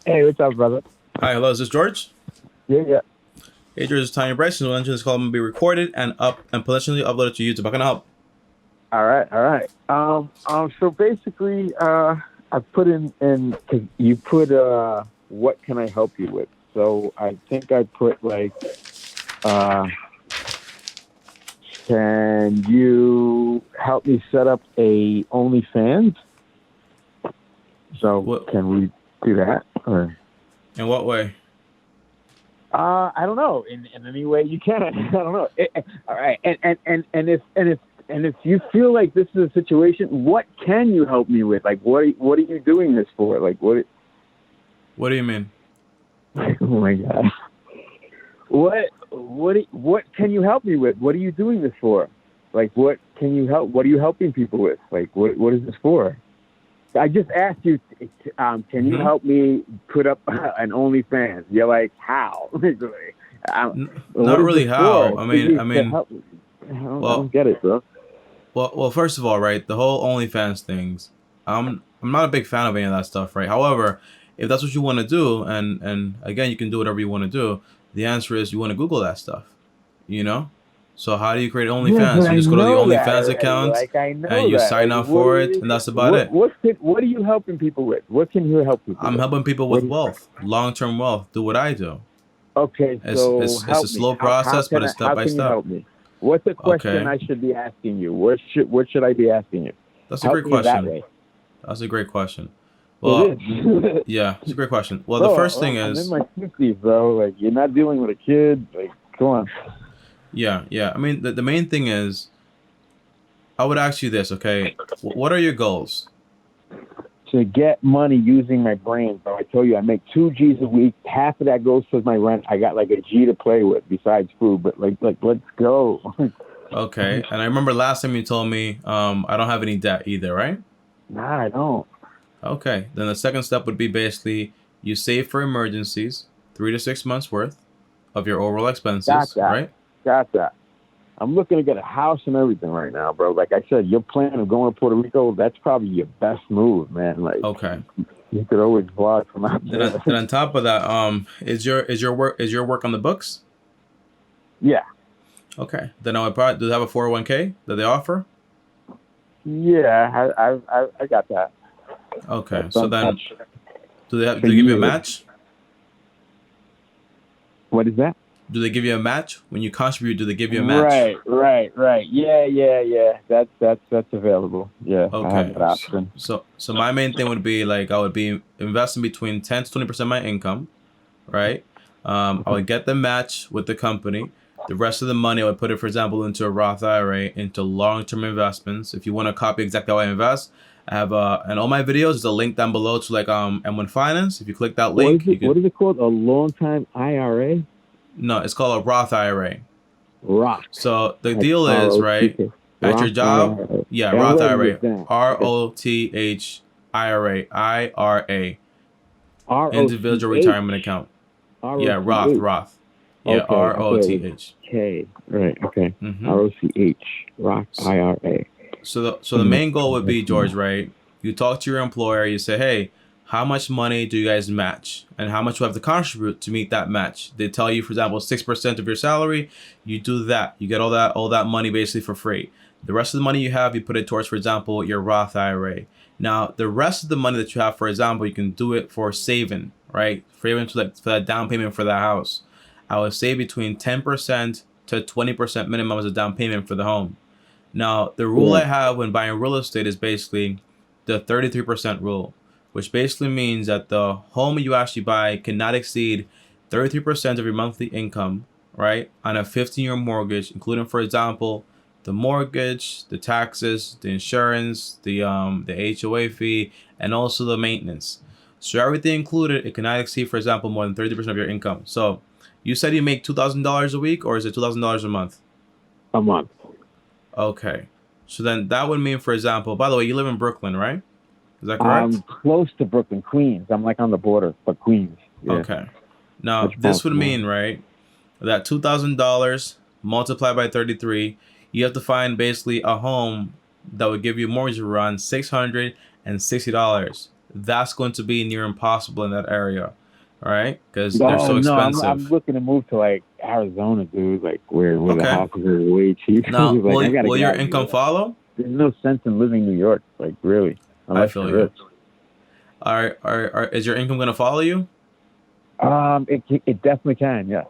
Hey, what's up, brother? Hi, hello, is this George? Yeah, yeah. Hey, George, it's Tiny Bryson. We'll enter this call and be recorded and potentially uploaded to YouTube. How can I help? All right, all right. So basically, I put in cause you put what can I help you with? So I think I put like, uh, can you help me set up a OnlyFans? So What? can we do that? Or In what way? I don't know. In any way you can. I don't know. All right. And if you feel like this is a situation, what can you help me with? Like, what are you doing this for? Like, what? What do you mean? Oh my god. What can you help me with? What are you doing this for? Like, what can you help? What are you helping people with? Like, what is this for? I just asked you, can you hmm help me put up an OnlyFans? You're like, how? What Not is this really. How? for? I mean, I To mean, help? I well, don't get it, bro. well. First of all, right, the whole OnlyFans things. I'm not a big fan of any of that stuff, right? However, if that's what you want to do, and again, you can do whatever you want to do. The answer is you want to Google that stuff, you know. So how do you create Yeah, but OnlyFans? You I just go to the know that OnlyFans already. account Like I and know you that. sign Like up what for are it, you? and that's about it. What are you helping people with? What can you help people I'm with? helping people What? with wealth, long-term wealth. Do what I do. Okay, It's so it's it's a help me. slow process, but it's step How by can you step. help me? What's the question Okay, I should be asking you? What should I be asking you? that's a Help great me that question. way. That's a great question. It Well, is. yeah, it's a great question. Well, the Bro, first thing I'm in is, my 50s, bro. Like, you're not dealing with a kid. Like, come on. yeah. I mean, the main thing is, I would ask you this, okay? What are your goals? To get money using my brain, bro. I told you I make 2 G's a week. Half of that goes towards my rent. I got like a G to play with besides food, but like let's go. Okay, and I remember last time you told me, I don't have any debt either, right? Nah, I don't. Okay, then the second step would be basically you save for emergencies, 3 to 6 months worth of your overall Got expenses, that. right? Got that. I'm looking to get a house and everything right now, bro. Like I said, your plan of going to Puerto Rico, that's probably your best move, man. Like Okay. you could always vlog from out there. Then on top of that, is your work on the books? Yeah. Okay. Then I would probably do they have a 401k that they offer? Yeah, I got that. Okay. I've So done that then do for they give you a years. match? What is that? Do they give you a match when you contribute? Do they give you a match? Right. Yeah. That's available. Yeah, I have Okay. that option. So my main thing would be like I would be investing between 10 to 20% of my income, right? I would get the match with the company. The rest of the money, I would put it, for example, into a Roth IRA, into long-term investments. If you want to copy exactly how I invest, I have and all my videos. There's a link down below to like M1 Finance. If you click that What is link, you it? could What is it called? A long time IRA? no, it's called a Roth IRA. Rock. So the Like deal is right ROTK. at your Rock job, IRA. yeah, Yeah, I'm Roth writing this IRA, down. Okay. ROTH IRA, individual ROTH. retirement account. Yeah, Roth, ROTH. Roth. Yeah, Okay, I thought it was ROTH. K. Right. Okay. Mm-hmm. ROCH. Rock IRA. So the main goal would be, George, right? You talk to your employer, you say, hey, how much money do you guys match? And how much you have to contribute to meet that match? They tell you, for example, 6% of your salary, you do that. You get all that money basically for free. The rest of the money you have, you put it towards, for example, your Roth IRA. Now, the rest of the money that you have, for example, you can do it for saving, right? Saving for that down payment for the house. I would say between 10% to 20% minimum as a down payment for the home. Now, the rule I Yeah. have when buying real estate is basically the 33% rule, which basically means that the home you actually buy cannot exceed 33% of your monthly income, right? On a 15-year mortgage, including, for example, the mortgage, the taxes, the insurance, the HOA fee, and also the maintenance. So everything included, it cannot exceed, for example, more than 30% of your income. So you said you make $2,000 a week, or is it $2,000 a month? A month. Okay. So then that would mean, for example, by the way, you live in Brooklyn, right? Is that I'm correct? close to Brooklyn, Queens. I'm like on the border, but Queens. Yeah. Okay. Now, this would Metropolitan. mean, right, that $2,000 multiplied by 33, you have to find basically a home that would give you a mortgage around $660. that's going to be near impossible in that area, right? Because they're Oh so no, I'm expensive. looking to move to like Arizona, dude. Like where the Okay. houses are way cheaper. Now, Like I gotta will get your out of income here. follow? There's no sense in living in New York, like really, I unless feel you're you. rich. Is your income gonna follow you? It definitely can. Yes.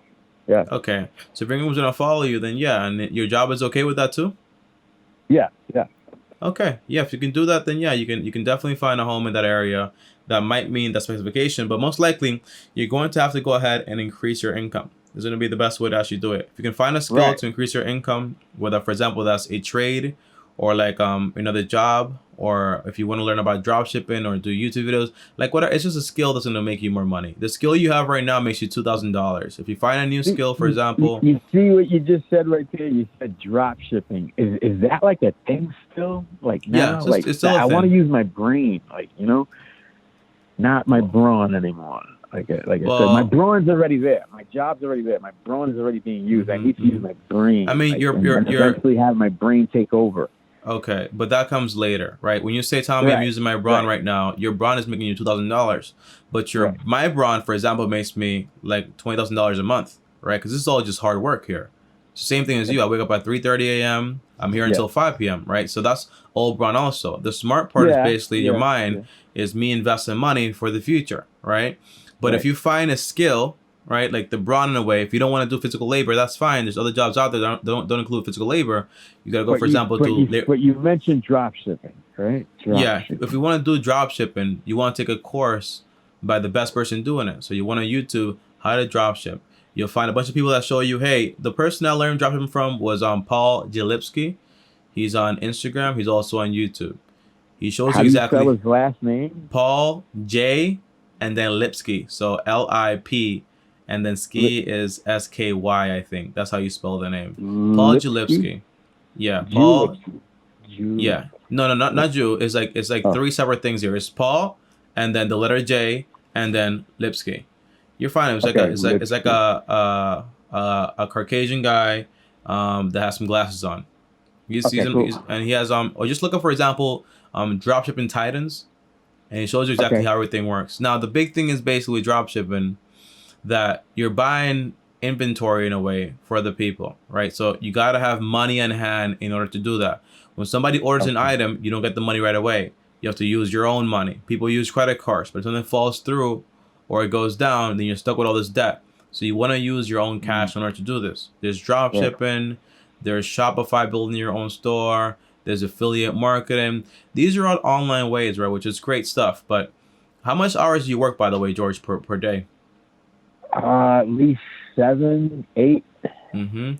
Yes. Okay. So if your income's gonna follow you, then yeah, and your job is okay with that too. Yeah. Yeah. Okay. Yeah, if you can do that, then yeah, you can definitely find a home in that area. That might mean that specification, but most likely you're going to have to go ahead and increase your income. This is going to be the best way to actually do it. If you can find a skill Right. to increase your income, whether for example that's a trade or like another job, or if you want to learn about drop shipping or do YouTube videos, like whatever, it's just a skill that's going to make you more money. The skill you have right now makes you $2,000. If you find a new You, skill, for you, example, you see what you just said right there? You said drop shipping. Is that like a thing still? Like yeah, now? it's Like still a I want to thing. use my brain, like, not my Well, brawn anymore. Like I said, my well, brawn's already there. My job's already there. My brawn is already being used. I need to use hmm. my I brain, mean, like, you're and you're you're eventually have my brain take over. Okay, but that comes later, right? When you say, Tommy, I'm Right. using my brawn Right. right now, your brawn is making you $2,000, but Right. my brawn, for example, makes me like $20,000 a month, right? Because this is all just hard work here. Same thing as you. I wake up at 3:30 a.m. I'm here Yeah. until 5 p.m., right? So that's all brawn also. The smart part is Yeah. basically your Yeah. mind Yeah. is me investing money for the future, right? But if Right. you find a skill, right, like the brawn in a way, if you don't want to do physical labor, that's fine. There's other jobs out there that don't include physical labor. You gotta go, But for you, example, but you, to but you mentioned drop shipping, right? Drop yeah, if you shipping. want to do drop shipping, you want to take a course by the best person doing it. So you want to YouTube how to drop ship. You'll find a bunch of people that show you, hey, the person I learned drop shipping from was Paul Jalipsky. He's on Instagram. He's also on YouTube. He shows How you do you spell exactly his last name? Paul J and then Lipsky. So Lip and then Lip, ski is SKY, I think. That's how you spell the name. Paul Lipsky? Jalipsky. Yeah, Paul. Julipsky. Yeah. Julip. No, no, not Jew. It's like Oh, three separate things here. It's Paul, and then the letter J, and then Lipsky. You're fine. It's like a okay. it's like Lipsky. a Caucasian guy that has some glasses on. Okay, cool. And he has or just look up, for example, dropshipping Titans, and he shows you exactly Okay. how everything works. Now the big thing is basically dropshipping, that you're buying inventory in a way for other people, right? So you got to have money in hand in order to do that. When somebody orders an Okay. item, you don't get the money right away. You have to use your own money. People use credit cards, but if something falls through or it goes down, then you're stuck with all this debt. So you want to use your own Mm, cash in order to do this. There's drop right. shipping, there's Shopify building your own store, there's affiliate marketing. These are all online ways, right? Which is great stuff. But how much hours do you work, by the way, George, per day? At least 7, 8. Mm-hmm.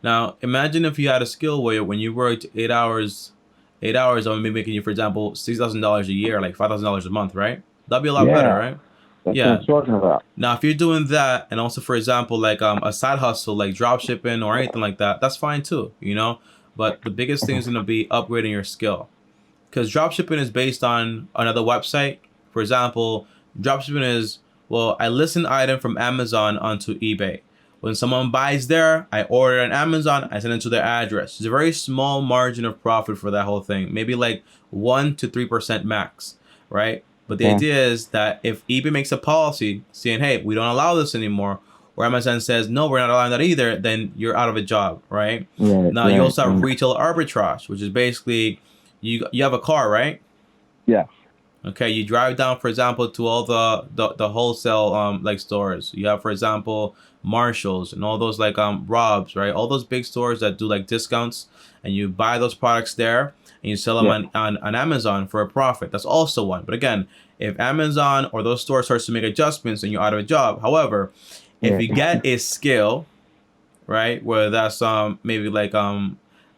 Now, imagine if you had a skill where when you worked 8 hours, 8 hours, I would be making you, for example, $6,000 a year, like $5,000 a month, right? That'd be a lot better, Yeah, right? that's what Yeah. I'm talking about. Now, if you're doing that, and also, for example, like a side hustle, like drop shipping or anything like that, that's fine too. But the biggest thing is gonna be upgrading your skill, because dropshipping is based on another website. For example, dropshipping is, well, I list an item from Amazon onto eBay. When someone buys there, I order on Amazon, I send it to their address. It's a very small margin of profit for that whole thing, maybe like 1 to 3% max, right? But the Yeah. idea is that if eBay makes a policy saying, hey, we don't allow this anymore, or Amazon says, no, we're not allowing that either, then you're out of a job, right? Right, Now, you right, also have right. retail arbitrage, which is basically you have a car, right? Yeah. Okay, you drive down, for example, to all the wholesale like stores. You have, for example, Marshalls and all those like Rob's, right? All those big stores that do like discounts, and you buy those products there and you sell them Yeah. on Amazon for a profit. That's also one. But again, if Amazon or those stores starts to make adjustments, then you're out of a job. However, if you Yeah. get a skill, right? Whether that's maybe like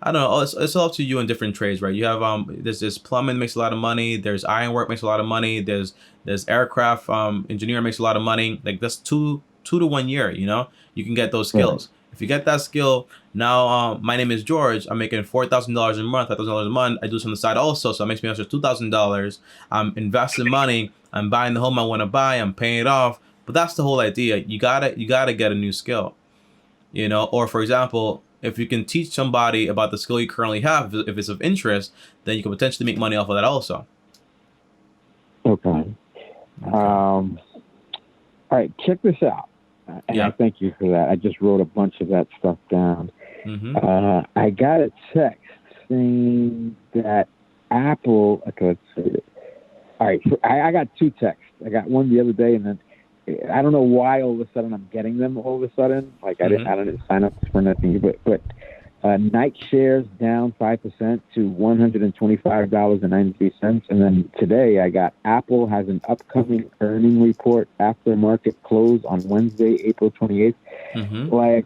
I don't know. It's all up to you in different trades, right? You have there's this plumbing makes a lot of money. There's ironwork makes a lot of money. There's aircraft engineer makes a lot of money. Like that's two to 1 year. You can get those Right. skills. If you get that skill now, my name is George. I'm making $4,000 a month, $5,000 a month. I do this on the side also, so it makes me extra $2,000. I'm investing money. I'm buying the home I want to buy. I'm paying it off. But that's the whole idea. You gotta get a new skill. Or for example, if you can teach somebody about the skill you currently have, if it's of interest, then you can potentially make money off of that also. Okay. Okay. All right, check this out. And I Yeah. thank you for that. I just wrote a bunch of that stuff down. Mm-hmm. I got a text saying that Apple. Okay, let's see. All right, so I got two texts. I got one the other day, and then I don't know why all of a sudden I'm getting them all of a sudden. Like I didn't sign up for nothing, but Nike shares down 5% to $125.93, and then today I got Apple has an upcoming earning report after market close on Wednesday, April 28th. Mm-hmm. Like,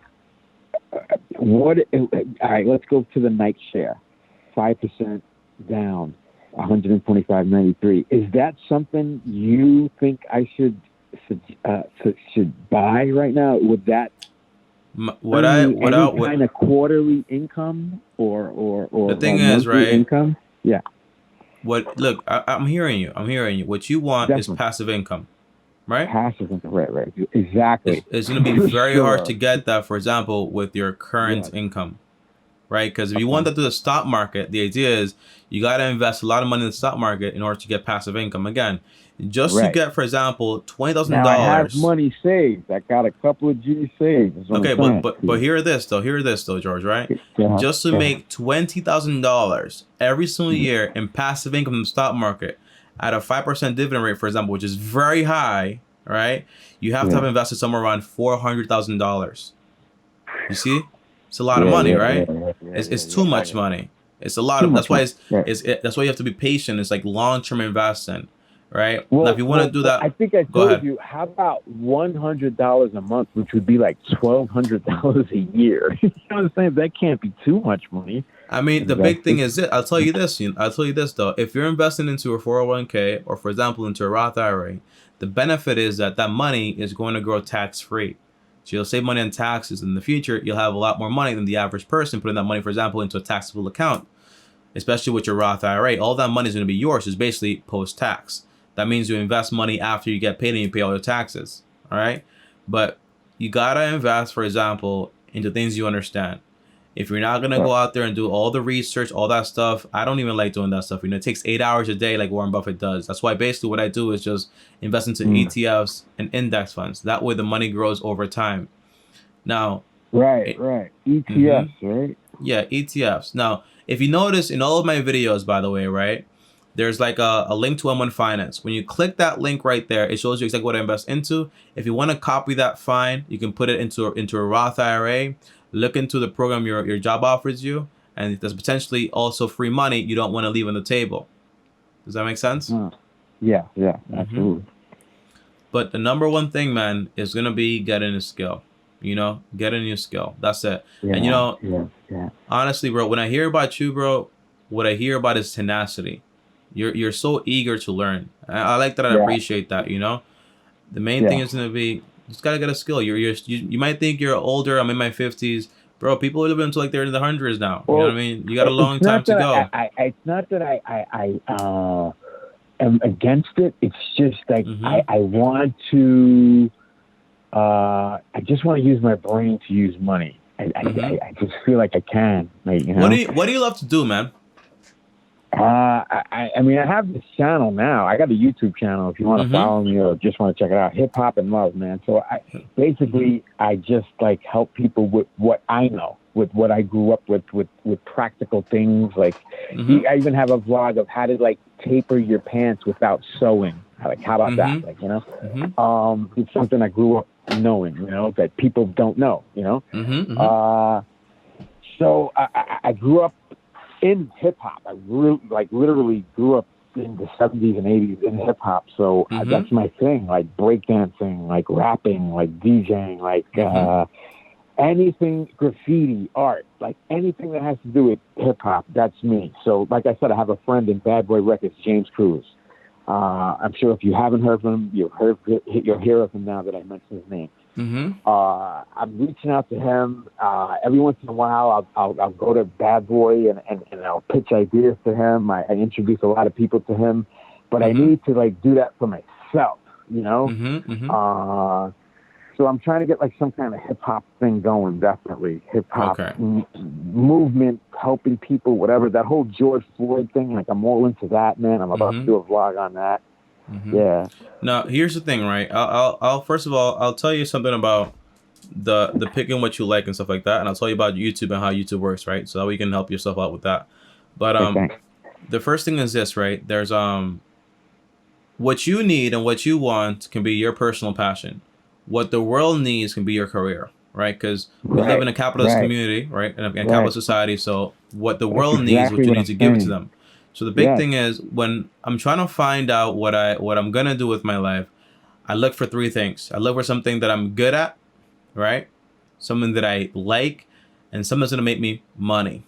what? All right, let's go to the Nike share, 5% down, 125.93. Is that something you think I should buy right now? Would that any kind of quarterly income or the thing is, monthly right? income? Yeah, Look, I'm hearing you. I'm hearing you. What you want is definitely passive income, right? passive income. Right, exactly. It's going to be For very hard to sure. get that, for example, with your current Yes. income, right? Because if you want Okay. that to the stock market, the idea is you got to invest a lot of money in the stock market in order to get passive income. Again, just to Right. get, for example, Now I have $20. money saved. I got a couple of G's saved. Is what Okay, I'm but saying. but but hear this though. Hear this though, George. Right? Yeah. Just to Yeah. make $20,000 every single year in passive income in the stock market at a 5% dividend rate, for example, which is very high, right? You have to have Yeah. invested somewhere around $400,000. You see, it's a lot of Yeah. money, Yeah. right? Yeah. It's too much Yeah. money. It's a lot Too of. That's much why money. Right. that's why you have to be patient. It's like long-term investing, right? Now, if Well, you want to well, do well, that, I think I go told ahead. you. How about $100 a month, which would be like $1,200 a year? You know what I'm saying? That can't be too much money I mean, the big thing invested. is it. I'll tell you this. I'll tell you this though. If you're investing into a 401k or, for example, into a Roth IRA, the benefit is that that money is going to grow tax free. So you'll save money on taxes in the future. You'll have a lot more money than the average person putting that money, for example, into a taxable account, especially with your Roth IRA. All that money is going to be yours. It's basically post tax. That means you invest money after you get paid and you pay all your taxes. All right, but you gotta invest, for example, into things you understand. If you're not gonna go out there and do all the research, all that stuff, I don't even like doing that stuff. It takes 8 hours a day, like Warren Buffett does. That's why basically what I do is just invest into Mm. ETFs and index funds. That way, the money grows over time. Now, Right. it, ETFs, right? yeah, ETFs. Now, if you notice in all of my videos, by the way, right, there's like a link to M1 Finance. When you click that link right there, it shows you exactly what I invest into. If you want to copy that, fine. You can put it into a Roth IRA. Look into the program your job offers you, and there's potentially also free money you don't want to leave on the table. Does that make sense? Yeah, Mm-hmm. absolutely. But the number one thing, man, is gonna be getting a skill. Get a new skill. That's it. And Yeah. honestly, bro, when I hear about you, bro, what I hear about is tenacity. You're so eager to learn. I like that. I Yeah. appreciate that. The main thing Yeah. is gonna be just gotta get a skill. You might think you're older. I'm in my 50s, bro. People live until like they're in the hundreds now. You know what I mean? You got a long time to go. It's not that I am against it. It's just like I want to. I just want to use my brain to use money. I just feel like I can. Like, What do you love to do, man? I mean, I have this channel now. I got a YouTube channel if you want to follow me or just want to check it out. Hip Hop and Love, man. So I just like help people with what I know, with what I grew up with practical things. Like I even have a vlog of how to like taper your pants without sewing. Like, how about that? Like, it's something I grew up knowing, that people don't know, So I grew up in hip hop. I literally grew up in the 70s and 80s in hip hop. So that's my thing, like breakdancing, like rapping, like DJing, like anything graffiti, art, like anything that has to do with hip hop. That's me. So like I said, I have a friend in Bad Boy Records, James Cruz. I'm sure if you haven't heard of him, you'll hear of him now that I mentioned his name. I'm reaching out to him every once in a while. I'll go to Bad Boy and I'll pitch ideas to him. I introduce a lot of people to him, but I need to like do that for myself, So I'm trying to get like some kind of hip hop thing going. Definitely hip hop movement, helping people, whatever. That whole George Floyd thing, like I'm all into that, man. I'm about to do a vlog on that. Yeah. Now, here's the thing, right? I'll first of all, I'll tell you something about the picking what you like and stuff like that, and I'll tell you about YouTube and how YouTube works, right? So that we can help yourself out with that. But Okay. the first thing is this, right? There's what you need and what you want can be your personal passion. What the world needs can be your career, right? Because we live in Right. a capitalist Right. community, right? In a Right. capitalist society. So what the That's world needs, what exactly you what need I'm to give it to saying. them. So the big Yes. thing is when I'm trying to find out what I'm gonna do with my life, I look for three things. I look for something that I'm good at, right? Something that I like, and something that's gonna make me money.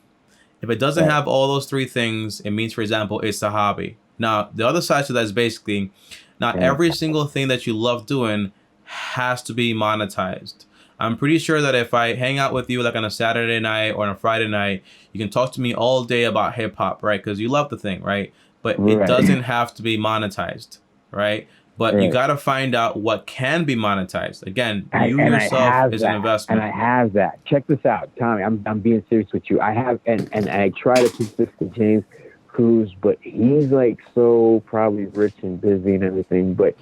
If it doesn't Right. have all those three things, it means, for example, it's a hobby. Now, the other side to that is basically not Yeah. every single thing that you love doing has to be monetized. I'm pretty sure that if I hang out with you like on a Saturday night or on a Friday night, you can talk to me all day about hip hop, right? Because you love the thing, right? But it Right. doesn't have to be monetized, right? But you Right. got to find out what can be monetized. Again, I, you and I yourself have is an that, and investment. I have that. Check this out, Tommy. I'm being serious with you. I have, and I try to teach this to James Cruz, but he's like so probably rich and busy and everything. But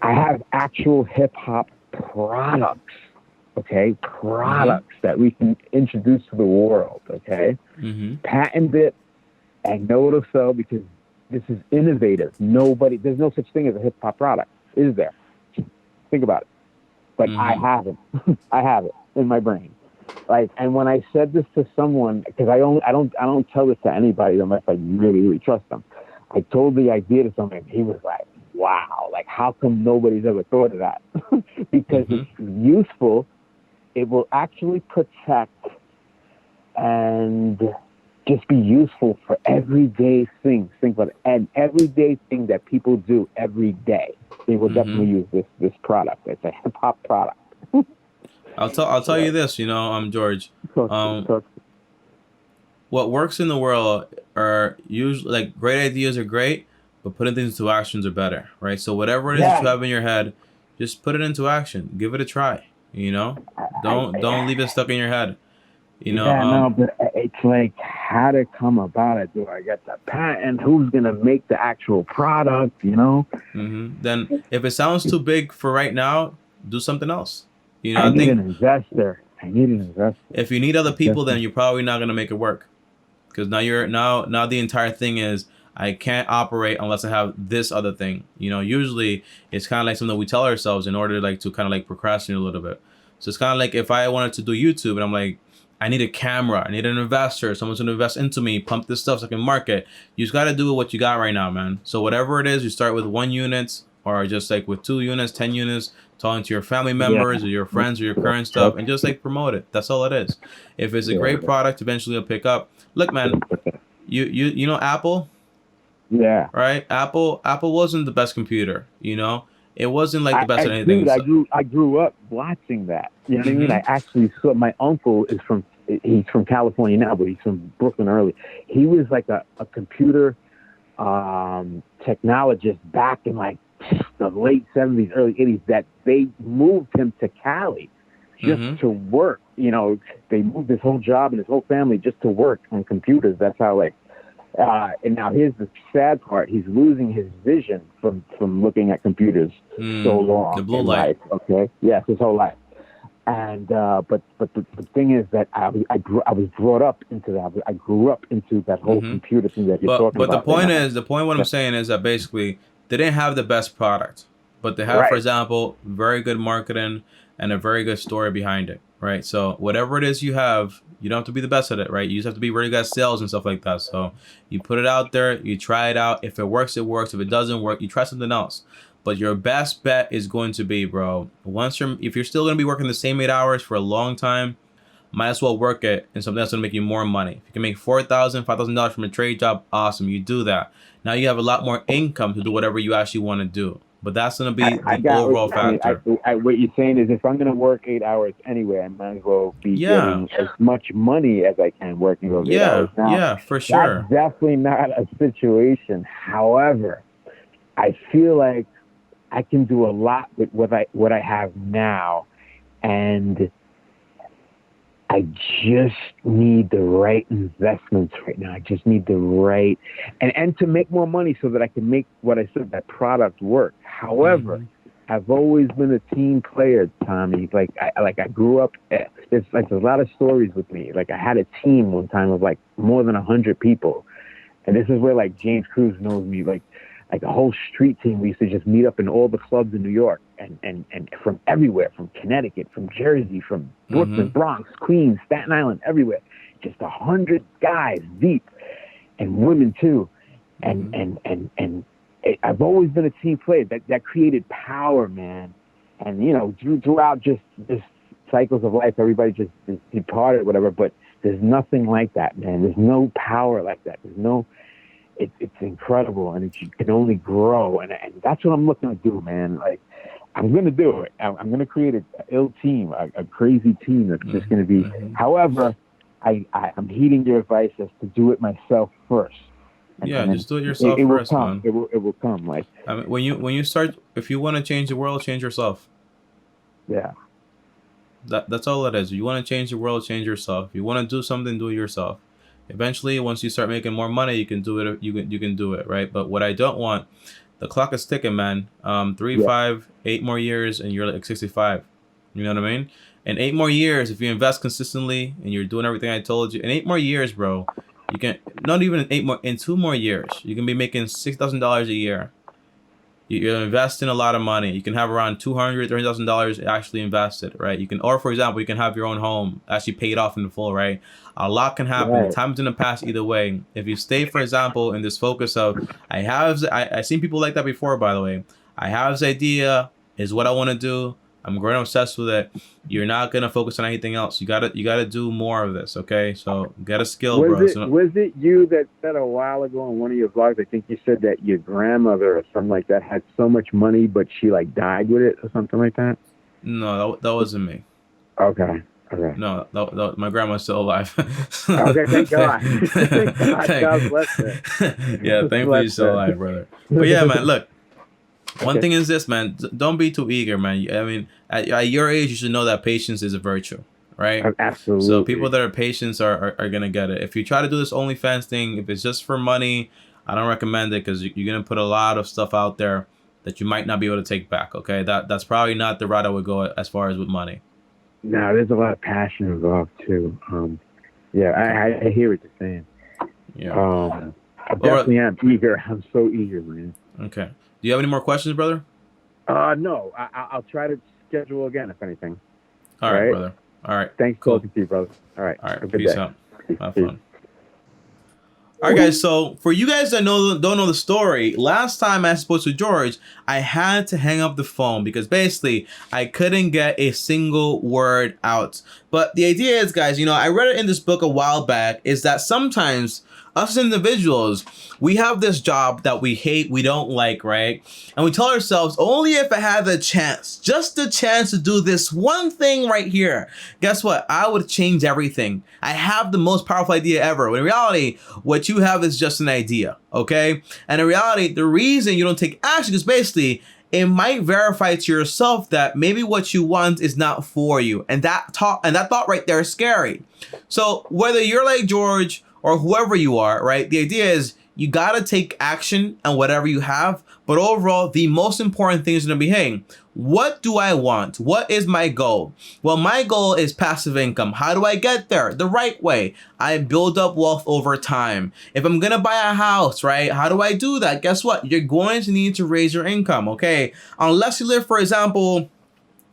I have actual hip hop products. Okay, Mm-hmm. products that we can introduce to the world. Okay, Mm-hmm. patent it and know it'll sell because this is innovative. There's no such thing as a hip hop product, is there? Think about it. But I Mm-hmm. haven't. I have it in my brain. Like, and when I said this to someone, because I don't tell this to anybody unless I really, really trust them. I told the idea to someone, and he was like, "Wow! Like, how come nobody's ever thought of that?" Because Mm-hmm. it's useful. It will actually protect and just be useful for everyday things. Think about it. An everyday thing that people do every day. They will Mm-hmm. definitely use this product. It's a hip hop product. I'll tell you Yeah. this, George. So, Um, so, what works in the world are usually like great ideas are great, but putting things into actions are better, right? So whatever it is that you yeah, have in your head, just put it into action. Give it a try. You know, don't leave it stuck in your head. You know, yeah, no, but it's like how to come about it. Do I get the patent? Who's gonna make the actual product? then if it sounds too big for right now, do something else. I I need an think investor. I need an investor. if you need other people, then Definitely. you're probably not gonna make it work. Because now the entire thing is I can't operate unless I have this other thing. Usually it's kind of like something we tell ourselves in order like to kind of like procrastinate a little bit. So it's kind of like if I wanted to do YouTube and I'm like, I need a camera, I need an investor, someone's gonna invest into me, pump this stuff so I can market. You just gotta do what you got right now, man. So whatever it is, you start with 1 unit or just like with 2 units, 10 units, talking to your family Yeah. members or your friends or your Yeah. current stuff and just like promote it. That's all it is. If it's a great Yeah. product, eventually it'll pick up. Look, man, you know Apple, Yeah. right? Apple wasn't the best computer. It wasn't like the best at anything. Dude, So, I grew up watching that. You know what I mean? mm-hmm, I actually saw my uncle he's from California now, but he's from Brooklyn early. He was like a computer technologist back in like the late 70s, early 80s that they moved him to Cali just mm-hmm. to work. They moved his whole job and his whole family just to work on computers. That's how and now here's the sad part. He's losing his vision from looking at computers so The long blue in light. life. Okay. Yes, his whole life. And but the thing is that I was brought up into that. I grew up into that whole Mm-hmm. computer thing that you're But talking but about. And the point what I'm saying is that basically they didn't have the best product, but they have, for right, example, very good marketing and a very good story behind it, right? So whatever it is you have, you don't have to be the best at it, right? You just have to be really good at sales and stuff like that. So you put it out there, you try it out. If it works, it works. If it doesn't work, you try something else. But your best bet is going to be, bro, if you're still gonna be working the same 8 hours for a long time, might as well work it in something that's gonna make you more money. If you can make $4,000, $5,000 from a trade job, awesome. You do that. Now you have a lot more income to do whatever you actually want to do. But that's gonna be I the got what overall you're saying. factor. What you're saying is if I'm going to work 8 hours anyway, I might as well be Yeah, getting as much money as I can working those 8 hours. yeah, Now, yeah, for that's sure. definitely not a situation. However, I feel like I can do a lot with what I have now, and I just need the right investments right now. I just need the right and to make more money so that I can make what I said, that product work. However, I've always been a team player, Tommy. Like I grew up. There's a lot of stories with me. Like I had a team one time of like more than 100 people, and this is where like James Cruz knows me. Like a whole street team. We used to just meet up in all the clubs in New York and from everywhere, from Connecticut, from Jersey, from Brooklyn, Bronx, Queens, Staten Island, everywhere. Just 100 guys deep, and women too, and I've always been a team player. That created power, man. And you know, throughout just cycles of life, everybody just departed, whatever. But there's nothing like that, man. There's no power like that. There's no. It's incredible, and it can only grow. And that's what I'm looking to do, man. Like I'm gonna do it. I'm gonna create an ill team, a crazy team that's just gonna be. However, I'm heeding your advice as to do it myself first. And just do it yourself first, man. It will come. Like I mean, when you start, if you want to change the world, change yourself. Yeah. That's all it is. You want to change the world, change yourself. If you want to do something, do it yourself. Eventually, once you start making more money, you can do it. You can do it, right? But what I don't want, the clock is ticking, man. 3, 5, 8 more years, and you're like 65. You know what I mean? In 8 more years, if you invest consistently and you're doing everything I told you, in 8 more years, bro, you can not even in 2 more years, you can be making $6,000 a year. You're investing a lot of money. You can have around $200,000, $300,000 actually invested, right? You can, or for example, you can have your own home actually paid off in full, right? A lot can happen. Right. Time's gonna pass either way. If you stay, for example, in this focus of, I've seen people like that before, by the way. I have this idea, is what I want to do. I'm growing obsessed with it. You're not gonna focus on anything else. You gotta do more of this, okay? So get a skill, bro. Was it you that said a while ago on one of your vlogs? I think you said that your grandmother or something like that had so much money, but she like died with it or something like that. No, that wasn't me. Okay. No, my grandma's still alive. Okay, thank God. Thank God. God bless her. Yeah, thankfully she's still alive, brother. But yeah, man, look. One thing is this, man. Don't be too eager, man. I mean, at your age, you should know that patience is a virtue, right? Absolutely. So people that are patient are going to get it. If you try to do this OnlyFans thing, if it's just for money, I don't recommend it because you're going to put a lot of stuff out there that you might not be able to take back, okay? That's probably not the route I would go as far as with money. No, there's a lot of passion involved, too. Yeah, I hear what you're saying. Yeah. I definitely am eager. I'm so eager, man. Okay. Do you have any more questions, brother? No. I'll try to schedule again, if anything. All right, brother. All right. Thanks for talking to you, brother. All right. All right. Peace out. Have fun. All right, guys. So for you guys that don't know the story, last time I spoke to George, I had to hang up the phone because basically I couldn't get a single word out. But the idea is, guys, I read it in this book a while back, is that sometimes us individuals, we have this job that we hate, we don't like, right? And we tell ourselves, only if I had the chance, just the chance to do this one thing right here, guess what? I would change everything. I have the most powerful idea ever. When in reality, what you have is just an idea, okay? And in reality, the reason you don't take action is basically, it might verify to yourself that maybe what you want is not for you. And that thought right there is scary. So whether you're like George or whoever you are, right? The idea is you gotta take action on whatever you have, but overall, the most important thing is gonna be, hey, what do I want? What is my goal? Well, my goal is passive income. How do I get there? The right way. I build up wealth over time. If I'm gonna buy a house, right? How do I do that? Guess what? You're going to need to raise your income, okay? Unless you live, for example,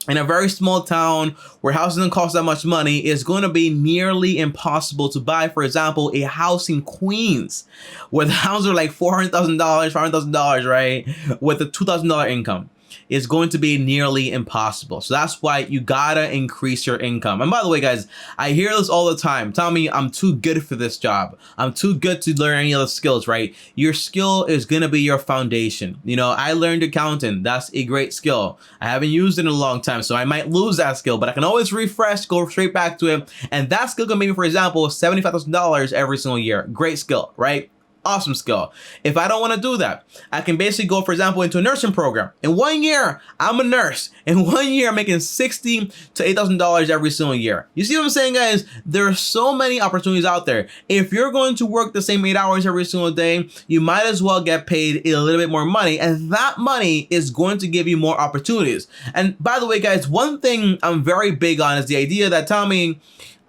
in a very small town where housing doesn't cost that much money, it's going to be nearly impossible to buy, for example, a house in Queens where the houses are like $400,000, $500,000, right? With a $2,000 income. It's going to be nearly impossible. So that's why you gotta increase your income. And by the way, guys, I hear this all the time. Tell me I'm too good for this job. I'm too good to learn any other skills, right? Your skill is gonna be your foundation. I learned accounting. That's a great skill. I haven't used it in a long time, so I might lose that skill, but I can always refresh, go straight back to it. And that skill can make me, for example, $75,000 every single year. Great skill, right? awesome skill. If I don't want to do that, I can basically go, for example, into a nursing program. In 1 year, I'm a nurse. In 1 year, I'm making $60,000 to $8,000 every single year. You see what I'm saying, guys? There are so many opportunities out there. If you're going to work the same 8 hours every single day, you might as well get paid a little bit more money, and that money is going to give you more opportunities. And by the way, guys, one thing I'm very big on is the idea that, Tommy,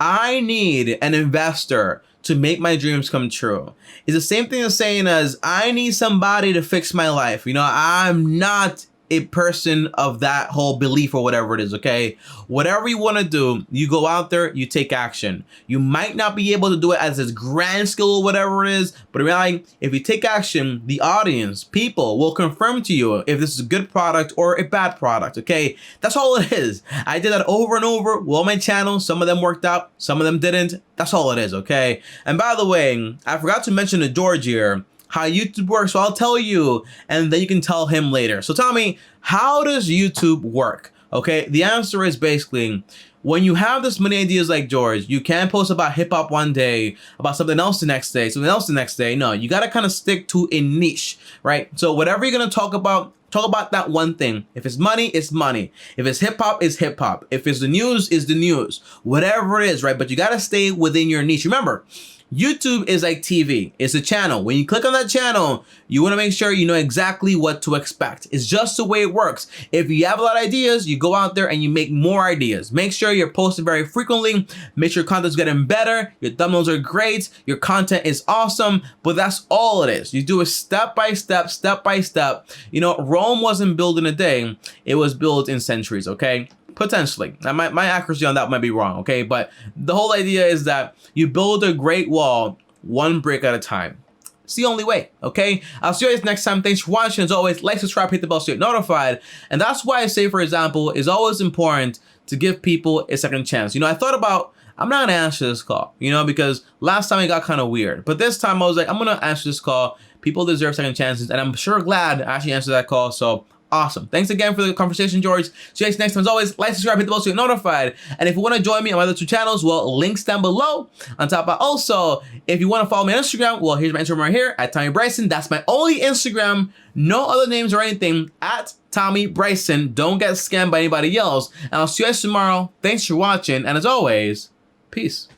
I need an investor to make my dreams come true. It's the same thing as saying as I need somebody to fix my life. You know, I'm not a person of that whole belief or whatever it is, okay? Whatever you want to do, you go out there, you take action. You might not be able to do it as this grand skill or whatever it is, but in reality, if you take action, the audience, people will confirm to you if this is a good product or a bad product, okay? That's all it is. I did that over and over with all my channels. Some of them worked out, some of them didn't. That's all it is, okay? And by the way, I forgot to mention to George here how YouTube works, so I'll tell you, and then you can tell him later. So tell me, how does YouTube work? Okay, the answer is basically, when you have this many ideas like George, you can't post about hip hop one day, about something else the next day, something else the next day. No, you gotta kind of stick to a niche, right? So whatever you're gonna talk about that one thing. If it's money, it's money. If it's hip hop, it's hip hop. If it's the news, it's the news. Whatever it is, right? But you gotta stay within your niche. Remember, YouTube is like TV. It's a channel. When you click on that channel, you want to make sure you know exactly what to expect. It's just the way it works. If you have a lot of ideas, you go out there and you make more ideas. Make sure you're posting very frequently. Make sure your content's getting better. Your thumbnails are great. Your content is awesome. But that's all it is. You do it step by step, step by step. You know, Rome wasn't built in a day. It was built in centuries, okay? Potentially. Now, my accuracy on that might be wrong, okay? But the whole idea is that you build a great wall one brick at a time. It's the only way, okay? I'll see you guys next time. Thanks for watching. As always, like, subscribe, hit the bell so you get notified. And that's why I say, for example, it's always important to give people a second chance. You know, I thought about, I'm not gonna answer this call, you know, because last time it got kind of weird. But this time I was like, I'm gonna answer this call. People deserve second chances. And I'm sure glad I actually answered that call. So awesome. Thanks again for the conversation, George. See you guys next time. As always, like, subscribe, hit the bell so you're notified. And if you want to join me on my other 2 channels, well, links down below. On top of also, if you want to follow me on Instagram, well, here's my Instagram right here, at Tommy Bryson. That's my only Instagram. No other names or anything, at Tommy Bryson. Don't get scammed by anybody else. And I'll see you guys tomorrow. Thanks for watching. And as always, peace.